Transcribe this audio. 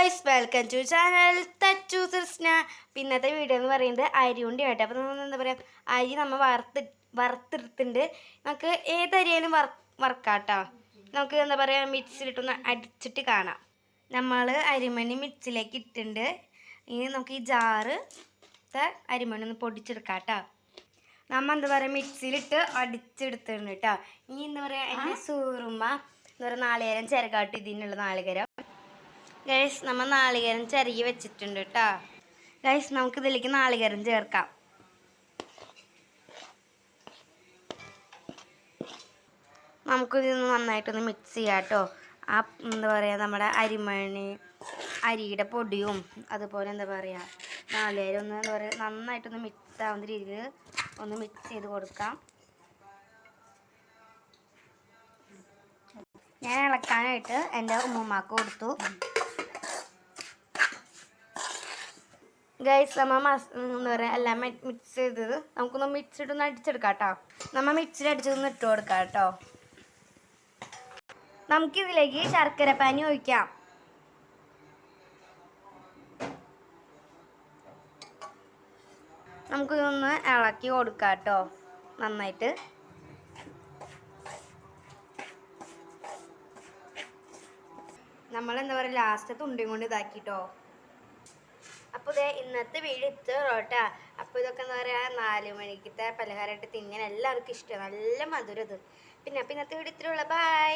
Guys welcome to channel Thachu Krishna. ഇന്നത്തെ video എന്ന് പറയുന്നത് അരി ഉണ്ടി ആട്ടെ. അപ്പോൾ നമ്മൾ എന്താ പറയുക, അരി നമ്മൾ വറുത്തെടുത്തിട്ടുണ്ട്. നമുക്ക് ഏതരിയാലും വറുക്കാട്ടോ. നമുക്ക് എന്താ പറയുക, മിക്സിയിലിട്ടൊന്ന് അടിച്ചിട്ട് കാണാം. നമ്മൾ അരിമണി മിക്സിയിലേക്ക് ഇട്ടിട്ടുണ്ട്. ഇനി നമുക്ക് ഈ ജാറത്തെ അരിമണി ഒന്ന് പൊടിച്ചെടുക്കാം കേട്ടോ. നമ്മൾ എന്താ പറയുക, മിക്സിയിലിട്ട് അടിച്ചെടുത്തിട്ടുണ്ട് കേട്ടോ. ഇനി എന്താ പറയുക, എൻ്റെ സൂറുമ്മ എന്താ പറയുക, നാളികേരം ചിരകാട്ട് ഇതിനുള്ള നാളികേരം. ഗൈസ് നമ്മൾ നാളികേരം ചിരകി വെച്ചിട്ടുണ്ട് കേട്ടോ. ഗൈസ് നമുക്കിതിലേക്ക് നാളികേരം ചേർക്കാം. നമുക്കിതൊന്ന് നന്നായിട്ടൊന്ന് മിക്സ് ചെയ്യാം കേട്ടോ. ആ എന്താ പറയുക, നമ്മുടെ അരിമണി അരിയുടെ പൊടിയും അതുപോലെ എന്താ പറയുക നാളികേരം ഒന്ന് എന്താ പറയുക നന്നായിട്ടൊന്ന് മിക്സ് ആവുന്ന രീതിയിൽ ഒന്ന് മിക്സ് ചെയ്ത് കൊടുക്കാം. ഞാൻ ഇളക്കാനായിട്ട് എൻ്റെ ഉമ്മാക്ക് കൊടുത്തു. ഗൈസ് നമ്മൾ എന്താ പറയുക എല്ലാം മിക്സ് ചെയ്തത് നമുക്കൊന്ന് മിക്സിയിട്ടൊന്ന് അടിച്ചെടുക്കാം കേട്ടോ. നമ്മൾ മിക്സിയിൽ അടിച്ചതൊന്ന് ഇട്ട് കൊടുക്കാം കേട്ടോ. നമുക്കിതിലേക്ക് ശർക്കര പാനി ഒഴിക്കാം. നമുക്കിതൊന്ന് ഇളക്കി കൊടുക്കാം കേട്ടോ നന്നായിട്ട്. നമ്മളെന്താ പറയുക ലാസ്റ്റ് തുണ്ടിയും കൊണ്ട് ഇതാക്കിട്ടോ. അപ്പോൾ ഇതേ ഇന്നത്തെ വീഡിയോ ഇത്രയുള്ളൂ കേട്ടോ. അപ്പോൾ ഇതൊക്കെ എന്താ പറയുക 4 മണിക്കത്തെ പലഹാരമായിട്ട് തിന്നാൻ എല്ലാവർക്കും ഇഷ്ടമാണ്. നല്ല മധുരം ഇത്. പിന്നെ അപ്പോൾ ഇന്നത്തെ വീഡിയോ ഇത്രയുള്ളൂ. ബൈ.